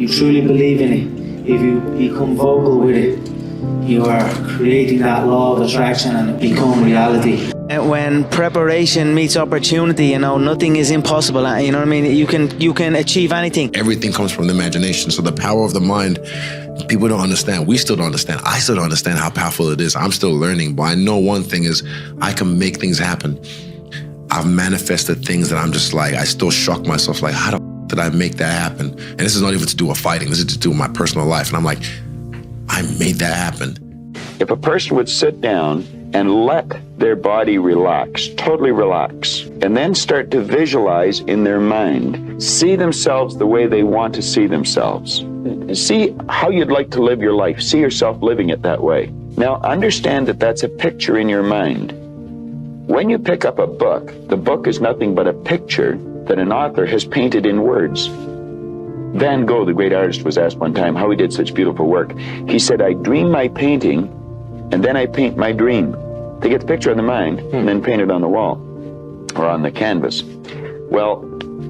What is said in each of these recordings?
you truly believe in it, if you become vocal with it, you are creating that law of attraction and it become reality. When preparation meets opportunity, you know, nothing is impossible. You know what I mean? You can achieve anything. Everything comes from the imagination. So the power of the mind, people don't understand. We still don't understand. I still don't understand how powerful it is. I'm still learning, but I know one thing is I can make things happen. I've manifested things that I'm just like, I still shock myself, like, how the f did I make that happen? And this is not even to do with fighting. This is to do with my personal life. And I'm like, I made that happen. If a person would sit down and let their body relax, totally relax, and then start to visualize in their mind, see themselves the way they want to see themselves, see how you'd like to live your life, see yourself living it that way. Now, understand that that's a picture in your mind. When you pick up a book, the book is nothing but a picture that an author has painted in words. Van Gogh, the great artist, was asked one time how he did such beautiful work. He said, I dream my painting, and then I paint my dream. They get the picture in the mind, and then paint it on the wall, or on the canvas. Well,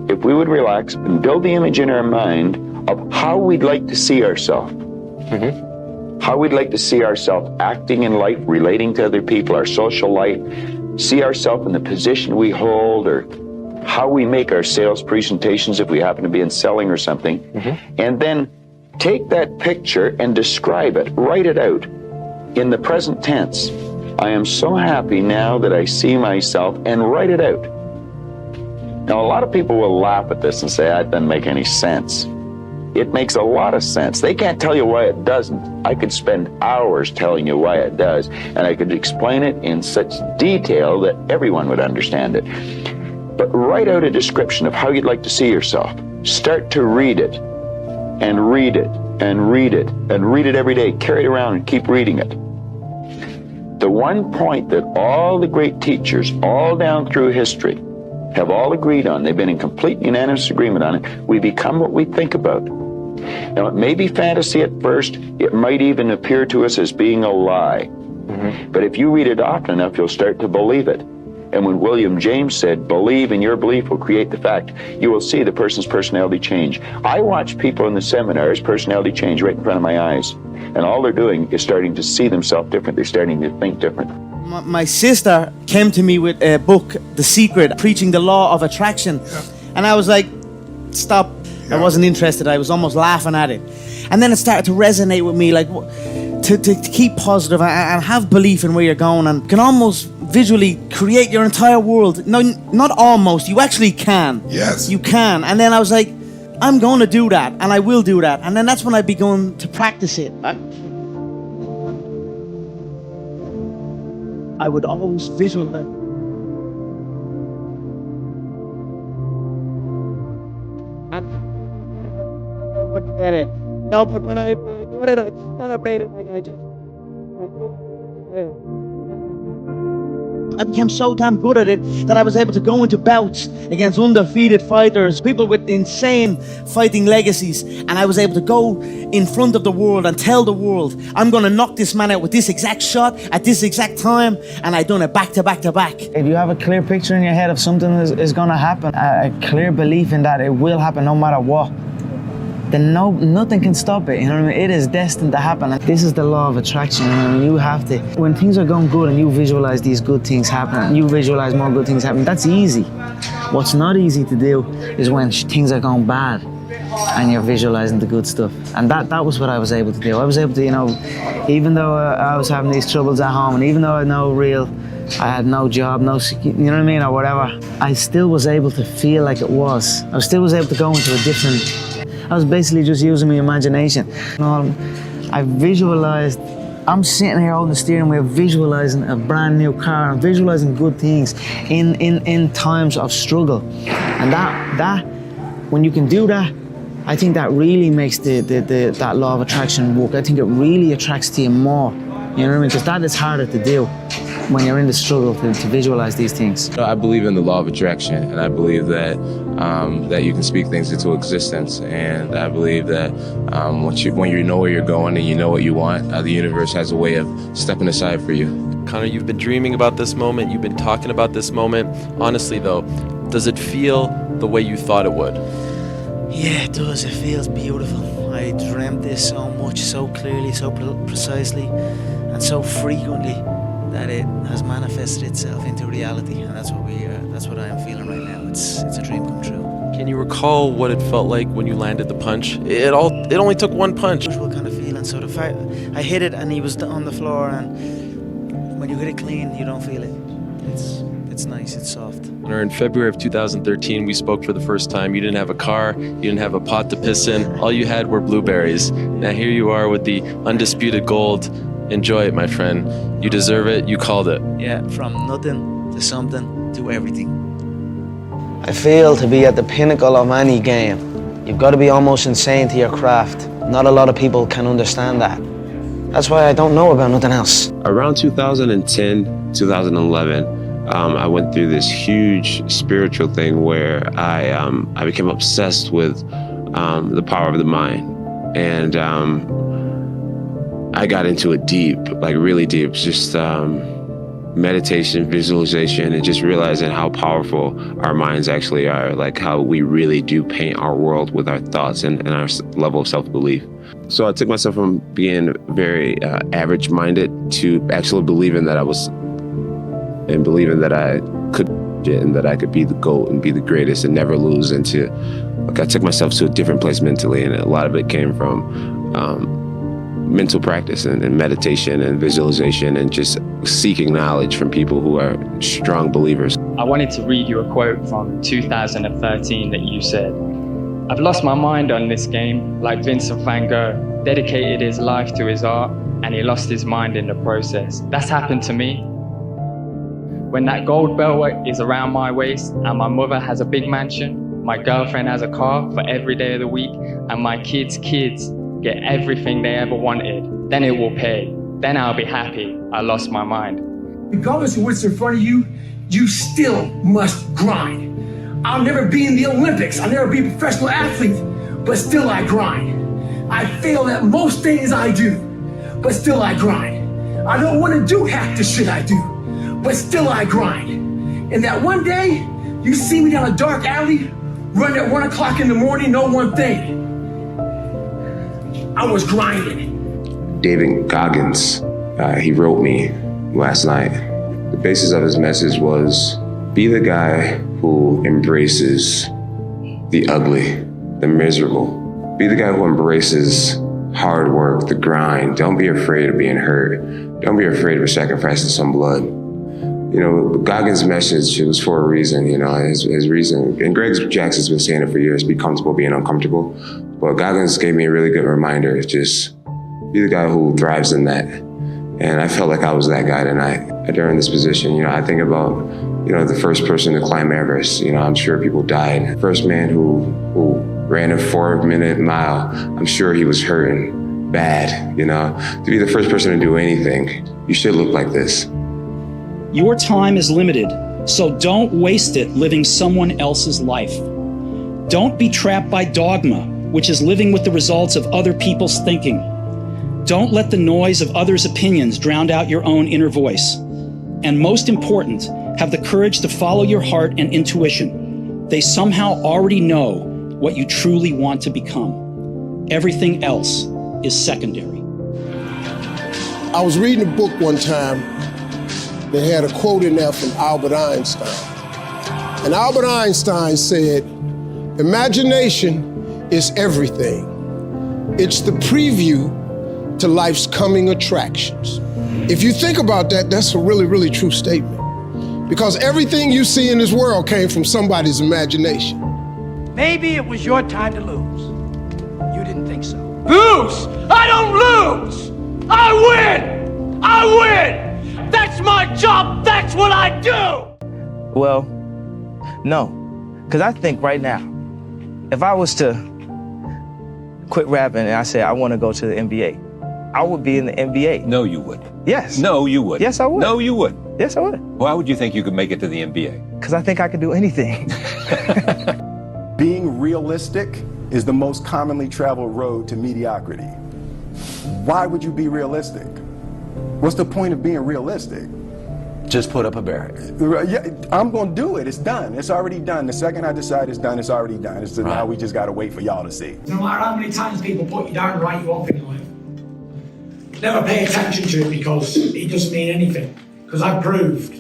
if we would relax and build the image in our mind of how we'd like to see ourselves, how we'd like to see ourselves acting in life, relating to other people, our social life, see ourselves in the position we hold, or how we make our sales presentations if we happen to be in selling or something, and then take that picture and describe it, write it out in the present tense. I am so happy now that I see myself, and write it out. Now, a lot of people will laugh at this and say, that doesn't make any sense. It makes a lot of sense. They can't tell you why it doesn't. I could spend hours telling you why it does, and I could explain it in such detail that everyone would understand it. But write out a description of how you'd like to see yourself. Start to read it, and read it, and read it, and read it every day. Carry it around and keep reading it. The one point that all the great teachers, all down through history, have all agreed on, they've been in complete unanimous agreement on it, we become what we think about. Now, it may be fantasy at first, it might even appear to us as being a lie. But if you read it often enough, you'll start to believe it. And when William James said, believe and your belief will create the fact, you will see the person's personality change. I watch people in the seminars, personality change right in front of my eyes. And all they're doing is starting to see themselves different. They're starting to think different. My sister came to me with a book, The Secret, preaching the law of attraction. And I was like, stop. I wasn't interested. I was almost laughing at it. And then it started to resonate with me, like to keep positive and have belief in where you're going, and can almost visually create your entire world. No, not almost. You actually can. Yes. You can. And then I was like, I'm going to do that, and I will do that. And then that's when I began to practice it. I would always visualize. No, but when I do it, I celebrate it like I just. I became so damn good at it that I was able to go into bouts against undefeated fighters, people with insane fighting legacies, and I was able to go in front of the world and tell the world, I'm going to knock this man out with this exact shot at this exact time, and I done it back to back to back. If you have a clear picture in your head of something is going to happen, a clear belief in that it will happen no matter what, then nothing can stop it, you know what I mean? It is destined to happen. And this is the law of attraction, you know what I mean? You have to, when things are going good and you visualize these good things happening, you visualize more good things happening, that's easy. What's not easy to do is when things are going bad and you're visualizing the good stuff. And that was what I was able to do. I was able to, you know, even though I was having these troubles at home, and even though I had no job, you know what I mean, or whatever, I still was able to feel like it was. I still was able to go into a different, I was basically just using my imagination. You know, I visualized, I'm sitting here holding the steering wheel, visualizing a brand new car, and visualizing good things in times of struggle. And that, when you can do that, I think that really makes that law of attraction work. I think it really attracts to you more. You know what I mean? Because that is harder to do when you're in the struggle to visualize these things. I believe in the law of attraction, and I believe that that you can speak things into existence, and I believe that when you know where you're going and you know what you want, the universe has a way of stepping aside for you. Conor, you've been dreaming about this moment, you've been talking about this moment. Honestly though, does it feel the way you thought it would? Yeah, it does. It feels beautiful. dreamt this so much, so clearly, so precisely, and so frequently that it has manifested itself into reality, and that's what I am feeling right now. It's a dream come true. Can you recall what it felt like when you landed the punch? It only took one punch. Usual kind of feeling. So the fact I hit it and he was on the floor, and when you hit it clean, you don't feel it. It's nice. It's soft. In February of 2013, we spoke for the first time. You didn't have a car. You didn't have a pot to piss in. All you had were blueberries. Now here you are with the undisputed gold. Enjoy it, my friend. You deserve it. You called it. Yeah, from nothing to something to everything. I feel to be at the pinnacle of any game, you've got to be almost insane to your craft. Not a lot of people can understand that. That's why I don't know about nothing else. Around 2010, 2011, I went through this huge spiritual thing where I became obsessed with the power of the mind. And I got into it deep, like really deep, just meditation, visualization, and just realizing how powerful our minds actually are, like how we really do paint our world with our thoughts and our level of self-belief. So I took myself from being very average-minded to actually believing that I was, and believing that I could, and that I could be the GOAT and be the greatest and never lose. Into, like, I took myself to a different place mentally, and a lot of it came from mental practice and meditation and visualization and just seeking knowledge from people who are strong believers. I wanted to read you a quote from 2013 that you said, "I've lost my mind on this game, like Vincent van Gogh dedicated his life to his art and he lost his mind in the process. That's happened to me. When that gold belt is around my waist and my mother has a big mansion, my girlfriend has a car for every day of the week, and my kids' kids get everything they ever wanted, then it will pay. Then I'll be happy I lost my mind." Regardless of what's in front of you, you still must grind. I'll never be in the Olympics, I'll never be a professional athlete, but still I grind. I fail at most things I do, but still I grind. I don't want to do half the shit I do, but still I grind. And that one day, you see me down a dark alley, run at 1 o'clock in the morning, know one thing: I was grinding. David Goggins, he wrote me last night. The basis of his message was, be the guy who embraces the ugly, the miserable. Be the guy who embraces hard work, the grind. Don't be afraid of being hurt. Don't be afraid of sacrificing some blood. You know, Goggins' message, it was for a reason, you know, his reason, and Greg Jackson's been saying it for years, be comfortable being uncomfortable. But Goggins gave me a really good reminder, just be the guy who thrives in that. And I felt like I was that guy tonight. During this position, you know, I think about, you know, the first person to climb Everest. You know, I'm sure people died. First man who ran a 4-minute mile, I'm sure he was hurting bad, you know. To be the first person to do anything, you should look like this. Your time is limited, so don't waste it living someone else's life. Don't be trapped by dogma, which is living with the results of other people's thinking. Don't let the noise of others' opinions drown out your own inner voice. And most important, have the courage to follow your heart and intuition. They somehow already know what you truly want to become. Everything else is secondary. I was reading a book one time that had a quote in there from Albert Einstein. And Albert Einstein said, "Imagination is everything. It's the preview to life's coming attractions." If you think about that, that's a really, really true statement. Because everything you see in this world came from somebody's imagination. Maybe it was your time to lose. You didn't think so. Lose? I don't lose! I win! I win! That's my job! That's what I do! Well, no. Because I think right now, if I was to quit rapping and I said I want to go to the NBA, I would be in the NBA. No, you would. Yes. No, you would. Yes, I would. No, you would. Yes, I would. Why would you think you could make it to the NBA? Because I think I could do anything. Being realistic is the most commonly traveled road to mediocrity. Why would you be realistic? What's the point of being realistic? Just put up a barrier. Yeah, I'm going to do it. It's done. It's already done. The second I decide it's done, it's already done. It's now we just got to wait for y'all to see. No matter how many times people put you down and write you up in life, never pay attention to it because it doesn't mean anything. Because I've proved,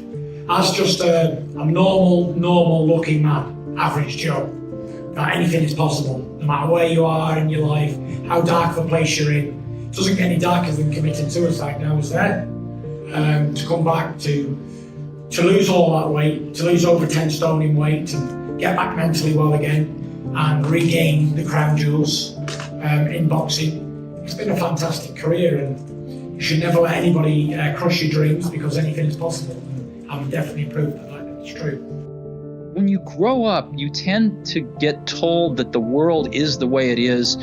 as just a normal looking man, average Joe, that anything is possible. No matter where you are in your life, how dark the place you're in. It doesn't get any darker than committing suicide now, is there? To come back to lose all that weight, to lose over 10 stone in weight, and get back mentally well again, and regain the crown jewels in boxing. It's been a fantastic career, and you should never let anybody crush your dreams, because anything is possible. And I've definitely proved that it's true. When you grow up, you tend to get told that the world is the way it is.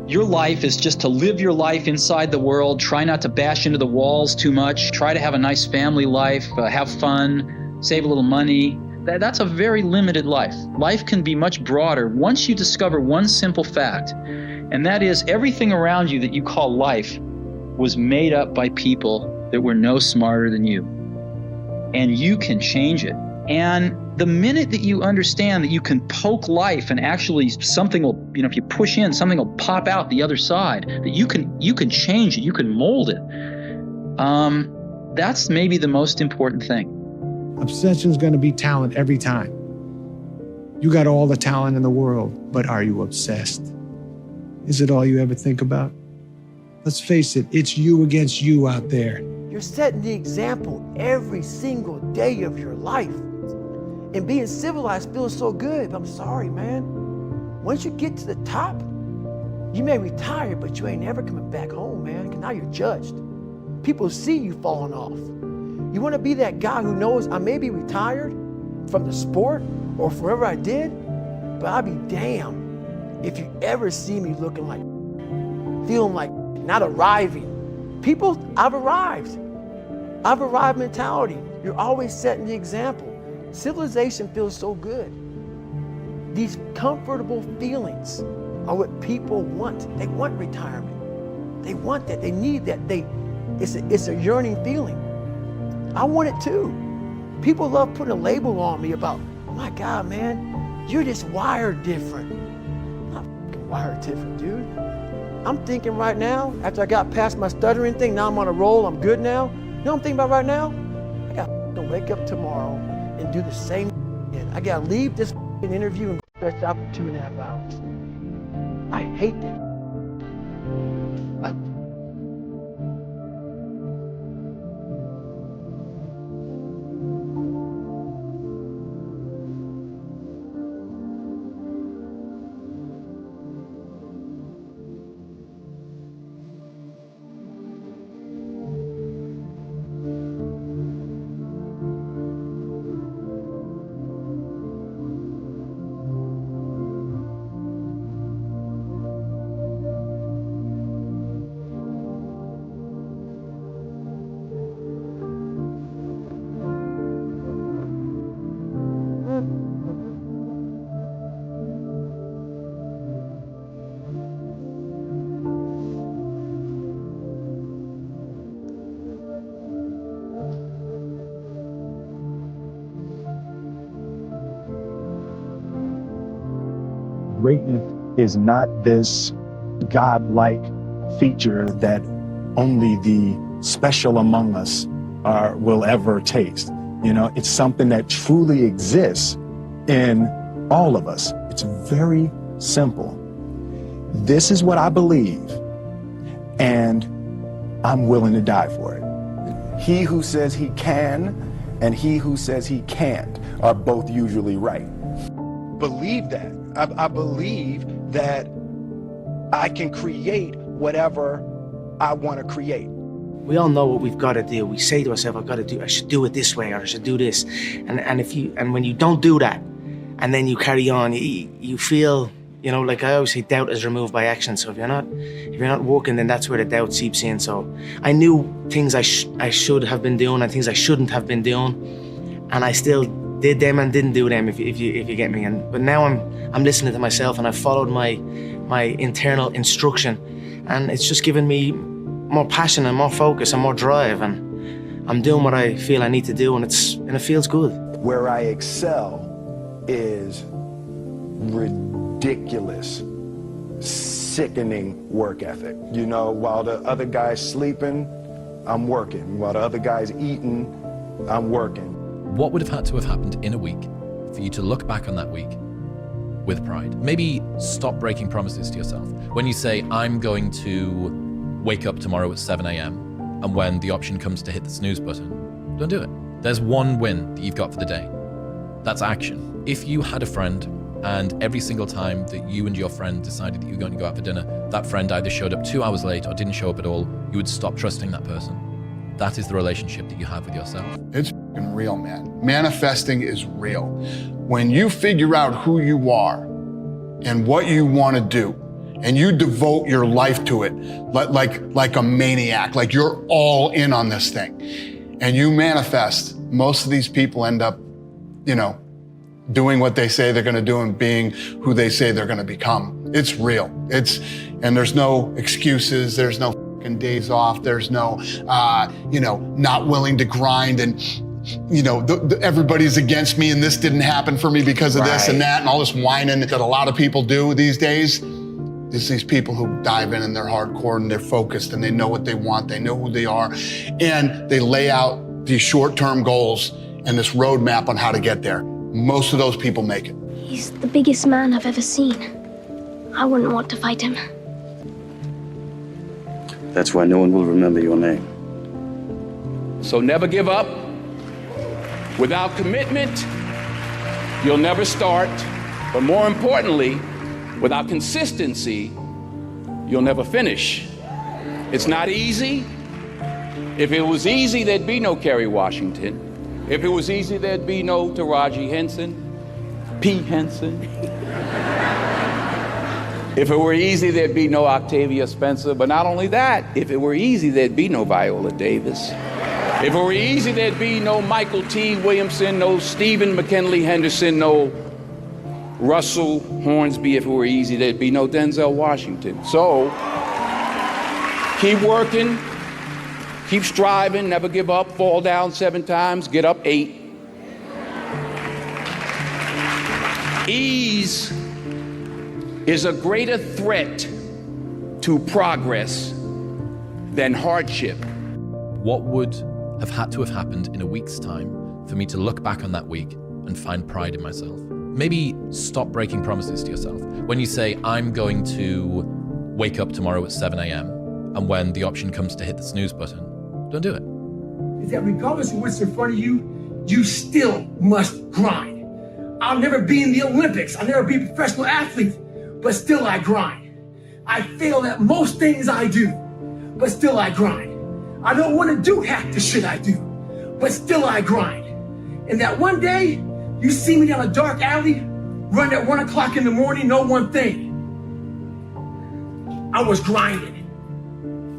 Your life is just to live your life inside the world, try not to bash into the walls too much, try to have a nice family life, have fun, save a little money. That's a very limited life. Life can be much broader once you discover one simple fact, and that is everything around you that you call life was made up by people that were no smarter than you. And you can change it. And the minute that you understand that you can poke life and actually something will, if you push in, something will pop out the other side, that you can change it, you can mold it. That's maybe the most important thing. Obsession is going to be talent every time. You got all the talent in the world, but are you obsessed? Is it all you ever think about? Let's face it, it's you against you out there. You're setting the example every single day of your life. And being civilized feels so good, but I'm sorry, man. Once you get to the top, you may retire, but you ain't never coming back home, man, because now you're judged. People see you falling off. You want to be that guy who knows I may be retired from the sport or wherever I did, but I'll be damned if you ever see me looking like, feeling like not arriving. People, I've arrived. I've arrived mentality. You're always setting the example. Civilization feels so good. These comfortable feelings are what people want. They want retirement. They want that. They need that. It's a yearning feeling. I want it too. People love putting a label on me about, oh my God, man, you're just wired different. I'm not fucking wired different, dude. I'm thinking right now, after I got past my stuttering thing, now I'm on a roll, I'm good now. You know what I'm thinking about right now? I got to wake up tomorrow and do the same again. I gotta leave this interview and stretch out for 2.5 hours. I hate that. Greatness is not this godlike feature that only the special among us will ever taste. You know, it's something that truly exists in all of us. It's very simple. This is what I believe, and I'm willing to die for it. He who says he can and he who says he can't are both usually right. Believe that. I believe that I can create whatever I want to create. We all know what we've got to do. We say to ourselves, I should do it this way, or I should do this. And when you don't do that, and then you carry on, you feel, like I always say, doubt is removed by action. So if you're not working, then that's where the doubt seeps in. So I knew things I should have been doing and things I shouldn't have been doing, and I still did them and didn't do them, if you get me. But now I'm listening to myself, and I've followed my internal instruction, and it's just given me more passion and more focus and more drive, and I'm doing what I feel I need to do, and it feels good. Where I excel is ridiculous, sickening work ethic. You know, while the other guy's sleeping, I'm working. While the other guy's eating, I'm working. What would have had to have happened in a week for you to look back on that week with pride? Maybe stop breaking promises to yourself. When you say, I'm going to wake up tomorrow at 7 a.m. and when the option comes to hit the snooze button, don't do it. There's one win that you've got for the day. That's action. If you had a friend and every single time that you and your friend decided that you were going to go out for dinner, that friend either showed up 2 hours late or didn't show up at all, you would stop trusting that person. That is the relationship that you have with yourself. It's f***ing real, man. Manifesting is real. When you figure out who you are and what you want to do, and you devote your life to it like a maniac, like you're all in on this thing, and you manifest, most of these people end up, you know, doing what they say they're going to do and being who they say they're going to become. It's real. And there's no excuses. There's no f***ing days off. There's no, you know, not willing to grind and, you know, everybody's against me and this didn't happen for me because of this and that and all this whining that a lot of people do these days. It's these people who dive in and they're hardcore and they're focused and they know what they want, they know who they are, and they lay out these short-term goals and this roadmap on how to get there. Most of those people make it. He's the biggest man I've ever seen. I wouldn't want to fight him. That's why no one will remember your name. So never give up. Without commitment, you'll never start. But more importantly, without consistency, you'll never finish. It's not easy. If it was easy, there'd be no Kerry Washington. If it was easy, there'd be no Taraji Henson, P. Henson. If it were easy, there'd be no Octavia Spencer. But not only that, if it were easy, there'd be no Viola Davis. If it were easy, there'd be no Michael T. Williamson, no Stephen McKinley Henderson, no Russell Hornsby. If it were easy, there'd be no Denzel Washington. So, keep working, keep striving, never give up, fall down 7 times, get up 8. Ease is a greater threat to progress than hardship. What would have had to have happened in a week's time for me to look back on that week and find pride in myself? Maybe stop breaking promises to yourself. When you say, I'm going to wake up tomorrow at 7 a.m. and when the option comes to hit the snooze button, don't do it. Is that regardless of what's in front of you, you still must grind. I'll never be in the Olympics. I'll never be a professional athlete, but still I grind. I fail at most things I do, but still I grind. I don't want to do half the shit I do, but still I grind. And that one day, you see me down a dark alley, run at 1 o'clock in the morning, know one thing. I was grinding.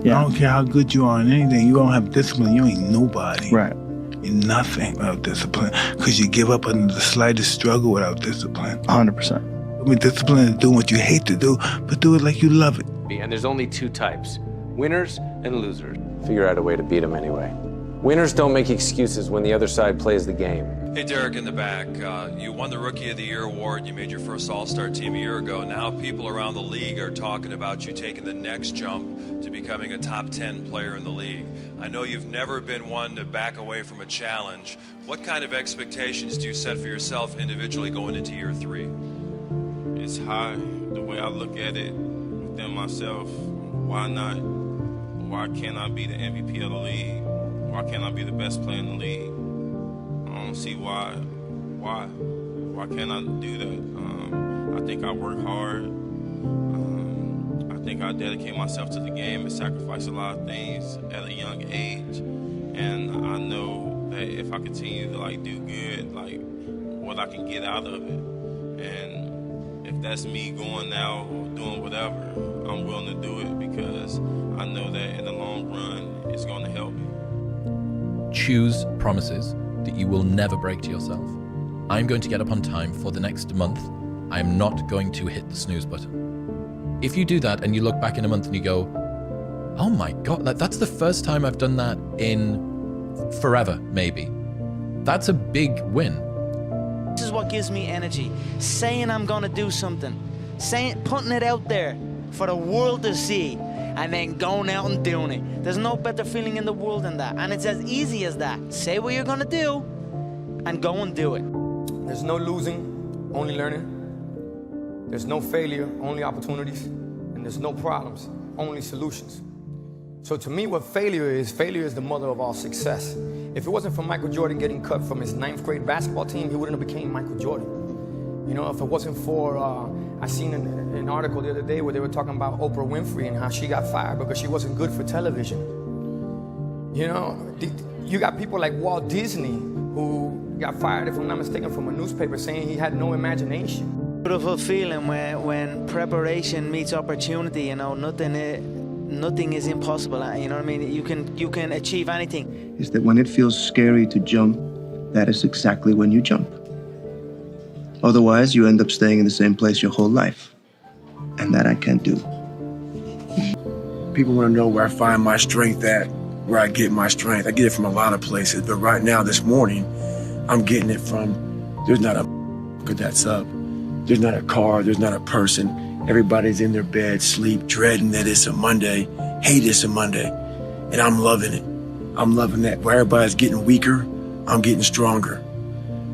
I don't care how good you are in anything, you don't have discipline, you ain't nobody. Right. You're nothing without discipline, because you give up under the slightest struggle without discipline. 100%. I mean, discipline is doing what you hate to do, but do it like you love it. And there's only 2 types, winners and losers. Figure out a way to beat them anyway. Winners don't make excuses when the other side plays the game. Hey, Derek in the back. You won the Rookie of the Year award. You made your first All-Star team a year ago. Now people around the league are talking about you taking the next jump to becoming a top 10 player in the league. I know you've never been one to back away from a challenge. What kind of expectations do you set for yourself individually going into year 3? It's high. The way I look at it within myself, why not? Why can't I be the MVP of the league? Why can't I be the best player in the league? I don't see why. Why can't I do that? I think I work hard. I think I dedicate myself to the game and sacrifice a lot of things at a young age. And I know that if I continue to do good, what I can get out of it. And if that's me going now or doing whatever, I'm willing to do it because I know that in the long run, it's going to help me. Choose promises that you will never break to yourself. I'm going to get up on time for the next month. I'm not going to hit the snooze button. If you do that and you look back in a month and you go, oh my God, that's the first time I've done that in forever, maybe. That's a big win. This is what gives me energy. Saying I'm gonna do something. Putting it out there for the world to see, and then going out and doing it. There's no better feeling in the world than that. And it's as easy as that. Say what you're gonna do, and go and do it. There's no losing, only learning. There's no failure, only opportunities. And there's no problems, only solutions. So to me, what failure is the mother of all success. If it wasn't for Michael Jordan getting cut from his 9th grade basketball team, he wouldn't have became Michael Jordan. You know, if it wasn't for, I seen an article the other day where they were talking about Oprah Winfrey and how she got fired because she wasn't good for television. You know, you got people like Walt Disney who got fired, if I'm not mistaken, from a newspaper saying he had no imagination. Beautiful feeling when preparation meets opportunity. You know, nothing is impossible. You know what I mean? You can achieve anything. Is that when it feels scary to jump, that is exactly when you jump. Otherwise, you end up staying in the same place your whole life. And that I can't do. People want to know where I find my strength at, where I get my strength. I get it from a lot of places, but right now, this morning, I'm getting it from, there's not a that's up. There's not a car, there's not a person. Everybody's in their bed, sleep, dreading that it's a Monday, hate it's a Monday. And I'm loving it. I'm loving that. Where everybody's getting weaker, I'm getting stronger.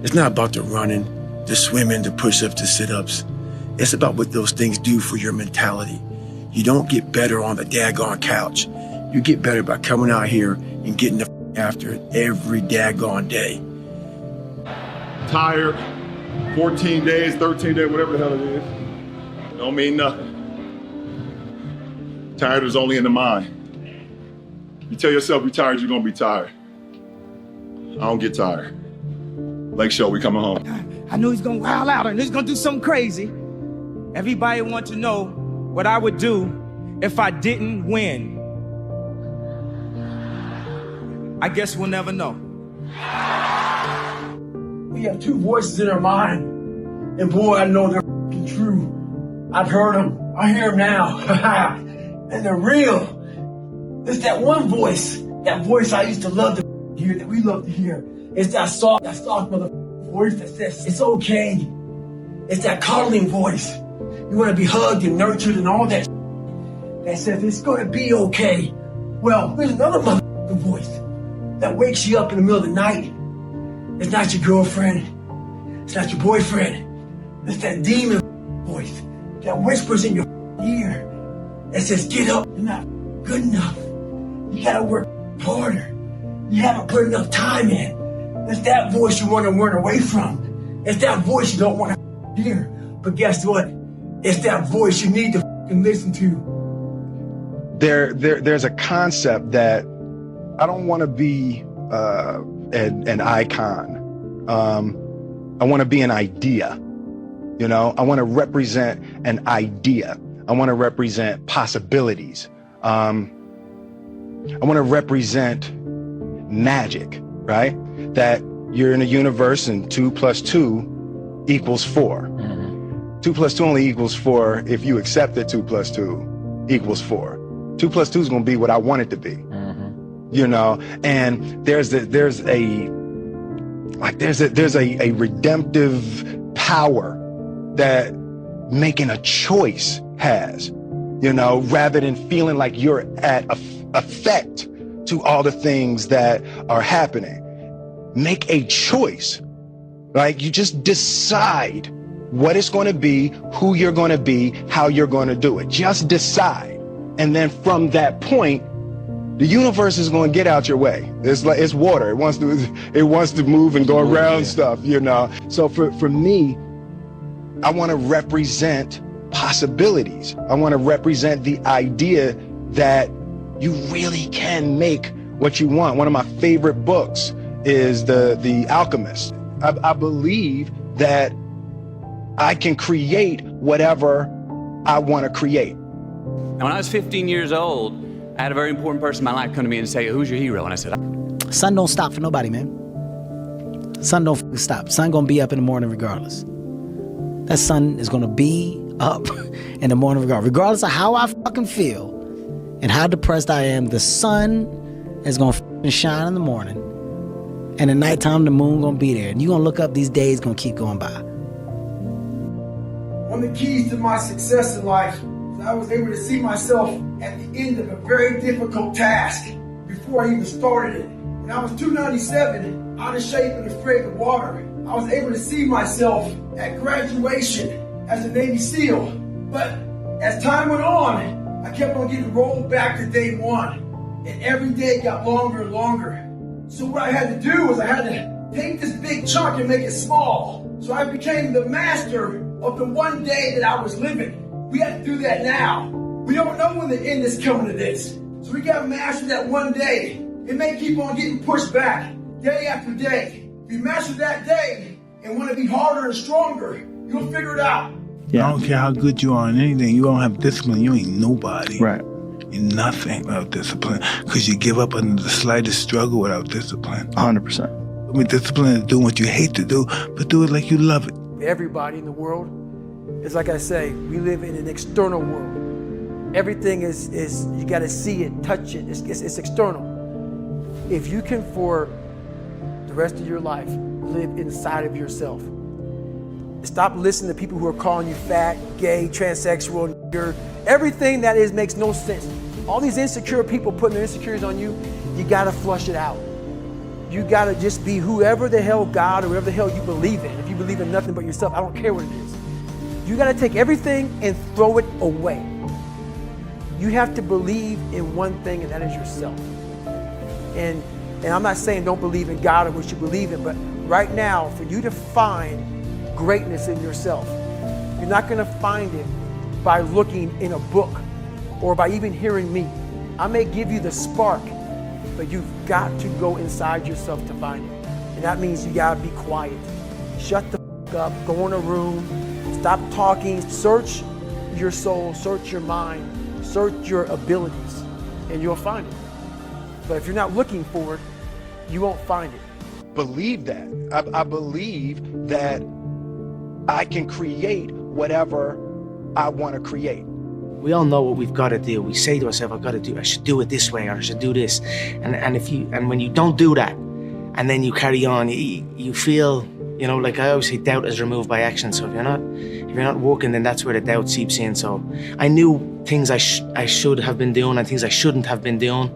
It's not about the running, the swimming, the push-ups, the sit-ups. It's about what those things do for your mentality. You don't get better on the daggone couch. You get better by coming out here and getting the after it every daggone day. Tired, 14 days, 13 days, whatever the hell it is. Don't mean nothing. Tired is only in the mind. You tell yourself you're tired, you're gonna be tired. I don't get tired. Lake Show, we coming home. I knew he's gonna wild out and he's gonna do something crazy. Everybody wants to know what I would do if I didn't win. I guess we'll never know. We have two voices in our mind, and boy, I know they're true. I've heard them. I hear them now. And they're real. It's that one voice, that voice I used to love to hear, that we love to hear. It's that soft mother voice that says, it's okay. It's that coddling voice. You want to be hugged and nurtured and all that that says, it's going to be okay. Well, there's another mother voice that wakes you up in the middle of the night. It's not your girlfriend. It's not your boyfriend. It's that demon voice that whispers in your ear that says, get up, you're not good enough. You gotta work harder. You haven't put enough time in. It's that voice you want to run away from. It's that voice you don't want to hear. But guess what? It's that voice you need to listen to. There's a concept that I don't want to be an icon. I want to be an idea. You know, I want to represent an idea. I want to represent possibilities. I want to represent magic, right? That you're in a universe and 2 + 2 = 4. 2 + 2 only equals 4 if you accept that 2 + 2 = 4. 2 + 2 is going to be what I want it to be. You know, and there's a redemptive power that making a choice has, you know, rather than feeling like you're at effect to all the things that are happening. Make a choice. Like, you just decide what it's going to be, who you're going to be, how you're going to do it. Just decide. And then from that point, the universe is going to get out your way. It's like, it's water. It wants to move and go around stuff, you know. So for me, I want to represent possibilities. I want to represent the idea that you really can make what you want. One of my favorite books is The Alchemist. I believe that I can create whatever I want to create. And when I was 15 years old, I had a very important person in my life come to me and say, who's your hero? And I said, sun don't stop for nobody, man. Sun don't stop. Sun gonna be up in the morning regardless. That sun is gonna be up in the morning regardless of how I fucking feel and how depressed I am. The sun is gonna shine in the morning And at nighttime, the moon gonna be there. And you gonna look up, these days gonna keep going by. One of the keys to my success in life is I was able to see myself at the end of a very difficult task before I even started it. When I was 297, out of shape and afraid of water, I was able to see myself at graduation as a Navy SEAL. But as time went on, I kept on getting rolled back to day one. And every day got longer and longer. So what I had to do was I had to take this big chunk and make it small. So I became the master of the one day that I was living. We have to do that now. We don't know when the end is coming to this. So we got to master that one day. It may keep on getting pushed back day after day. If you master that day and want to be harder and stronger, you'll figure it out. I don't care how good you are in anything. You don't have discipline, you ain't nobody. Right. You're nothing without discipline. Because you give up under the slightest struggle without discipline. 100%. I mean, discipline is doing what you hate to do, but do it like you love it. Everybody in the world is, like I say, we live in an external world. Everything is you got to see it, touch it. It's external. If you can, for the rest of your life, live inside of yourself. Stop listening to people who are calling you fat, gay, transsexual, nigger. Everything that is makes no sense. All these insecure people putting their insecurities on you, you gotta flush it out. You gotta just be whoever the hell God or whatever the hell you believe in. If you believe in nothing but yourself, I don't care what it is. You gotta take everything and throw it away. You have to believe in one thing, and that is yourself. And I'm not saying don't believe in God or what you believe in, but right now, for you to find greatness in yourself, you're not gonna find it by looking in a book or by even hearing me. I may give you the spark, but you've got to go inside yourself to find it. And that means you gotta be quiet. Shut the f up, go in a room, stop talking, search your soul, search your mind, search your abilities, and you'll find it. But if you're not looking for it, you won't find it. Believe that. I believe that I can create whatever I want to create. We all know what we've got to do. We say to ourselves, I should do it this way, or I should do this. And when you don't do that, and then you carry on, you feel, like I always say, doubt is removed by action. So if you're not working, then that's where the doubt seeps in. So I knew things I should have been doing and things I shouldn't have been doing,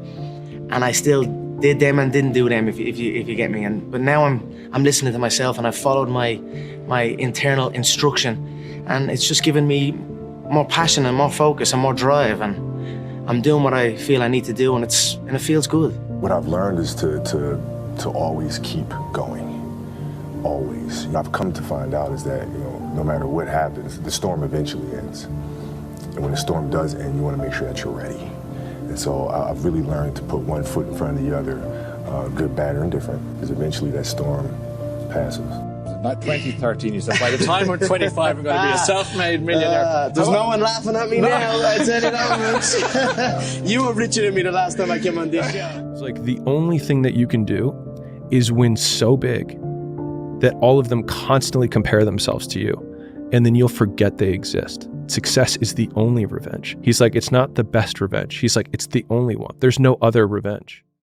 and I still did them and didn't do them, if you get me. But now I'm listening to myself, and I've followed my internal instruction, and it's just given me more passion and more focus and more drive, and I'm doing what I feel I need to do, and it feels good. What I've learned is to always keep going, always. I've come to find out is that no matter what happens, the storm eventually ends, and when the storm does end, you want to make sure that you're ready. And so I've really learned to put one foot in front of the other, good, bad, or indifferent, because eventually that storm passes. About 2013, you said, by the time I'm 25, I'm going to be a self-made millionaire. There's no one laughing at me now, I tell you that much. You were richer than me the last time I came on this show. It's like the only thing that you can do is win so big that all of them constantly compare themselves to you, and then you'll forget they exist. Success is the only revenge. He's like, it's not the best revenge. He's like, it's the only one. There's no other revenge.